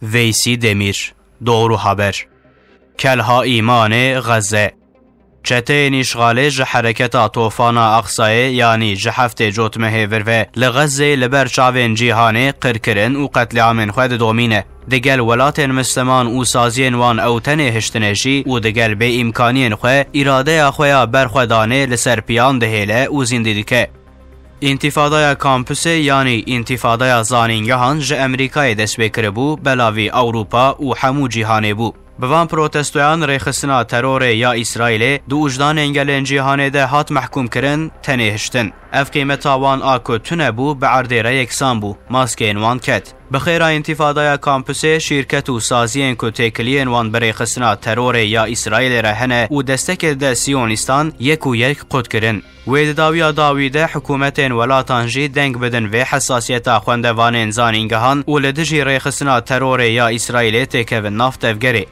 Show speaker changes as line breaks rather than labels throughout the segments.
ویسی دمیر دورو حبر کلها ایمان غزه چته نشغاله جه حرکت طوفان اقصای یعنی جه هفته جوت مهیور و لغزه لبر چاوین جیهانه قرکرن و قتل عامن خود دومینه دگل ولات مسلمان و سازین وان اوتن هشتنشی و دگل به امکانین خو اراده خویا برخودانه لسر پیان دهیله و زندگی انتفاضای کامپوس یعنی انتفاضای زانینگهان جه امریکای دست بکره بو بلاوی اوروپا و همو جیهانه بو بوان پروتستویان ریخستنا ترور یا اسرائیل دو اجدان انگلین جیهانه ده هات محکوم کرن تنهشتن اف قیمت وان آکو تونه بو به عرده یکسان بو ماسکین وان کت بخیر انتفاضای کامپوس شرکت و سازین کو تکلین وان بریخستنا ترور یا اسرائیل رهنه و دستک ده سیونیستان یک و یک قد کرن وید داویده حکومتین ولاتان جی دنگ بدن و حساسیت خونده وان انزان انگهان و لدجی ریخستنا ترور یا اسرائیل تکه و نافت افگره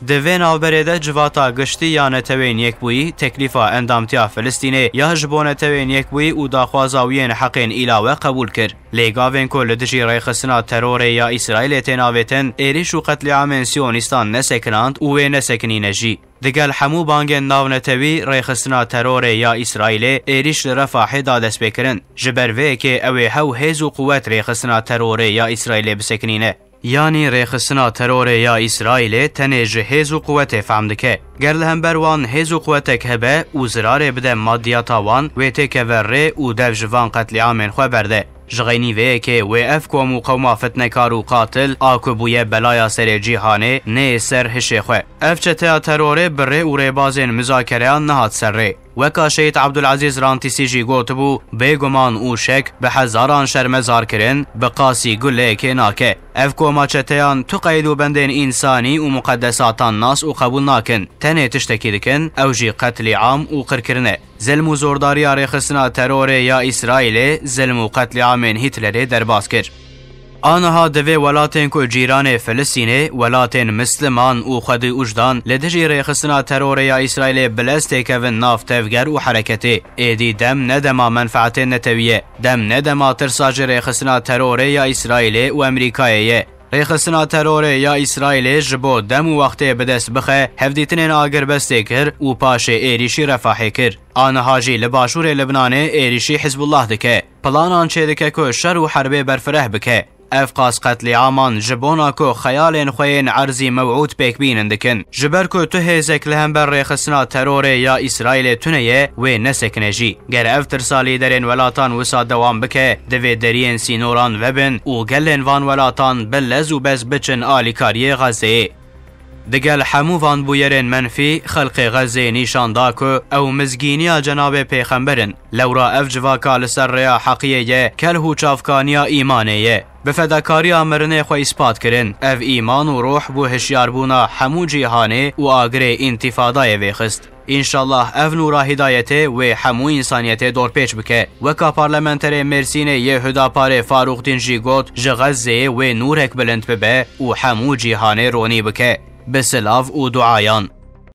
دوین آبریده جواتا گشتی یا نتوین یک بویی تکلیفا اندامتیا فلسطینه یا جبون نتوین یک بویی و داخوازاوین حقین ایلاوه قبول کر لیگاوین کل دجی ریخستنا ترور یا اسرائیل تناویتن ایریش و قتل عام سیونیستان نسکناند و نسکنین جی دگل حمو بانگن ناو نتوی ریخستنا ترور یا اسرائیل ایریش لرفاحی دادست بکرن جبروه که اوی هو هیزو قوت ریخستنا ترور یا اسرائیل بسکنینه یعنی ریخستنا ترور یا اسرائیل تنه جهیز و قوت فهمدکه گرل هم بروان هیز و قوتک هبه و زرار بده مادیاتا وان و تکه وره و دو جوان قتل عامن خواه برده جغینی وی که و اف کوم و قوما فتنکار و قاتل آکو بوی بلایا سر جیهانه نه سر هشه خواه اف چته تروره بره و ریبازین مذاکریان نهاد سر ره وکا شیط عبدالعزیز رانتیسی جی گوت بو بیگمان او شک به هزاران شرمزار کرن به قاسی گله که ناکه اف کوما چتهان تو قیدو بندین انسانی و مقدساتان ناس و قبول ناکن تنه تشتکی دکن او جی قتل عام و قرکرنه ظلم و زورداری ریخستنا ترور یا اسرائیل ظلم و قتل عامن هیتلر درباز کرد آنها دوی ولاتین کو جیران فلسطینه ولاتین مسلمان و خود اجدان لدجی ریخستنا ترور یا اسرائیل بلسته که و نافتفگر و حرکته ایدی دم ندما منفعت نتویه دم ندما ترساج ریخستنا ترور یا اسرائیل و امریکایه ریخستنا ترور یا اسرائیل جبو دم و وقت بدست بخه هفدیتنین آگر بسته کر و پاش ایریشی رفاحی کر آنها جی لباشور لبنانه ایریشی حزب الله دکه پلانان چه دکه که شر و حربه برفره بکه افقاس قتل عامان جبونا کو خیال خوین عرضی موعود پیک بینندکن جبر کو تو هزک لهم بر ریخستنا ترور یا اسرائیل تونه و نسکنجی گر افتر سالی درین ولاتان وسا دوام بکه دوی درین سینوران وبن و گلن وان ولاتان بلز و بز بچن آلیکاری غزه دگل حمووان بویرین منفی خلق غزه نیشان داکو او مزگینیا جناب پیغمبرن لورا اف جواکا لسر ریا حقیه کلهو چافکانیا ایمانیه بفداکاری مرنه خو اثبات کرن اف ایمان و روح بو هشیاربونا همو جیهانه و آگره انتفاضای ویخست انشالله اف نورا هدایته و همو انسانیت دور پیچ بکه وکا پارلمنتر مرسینه یه هداپار فاروق دین جی گوت جغزه و نورک بلند ببه و همو جیهانه رونی بکه بسلاف و دعایان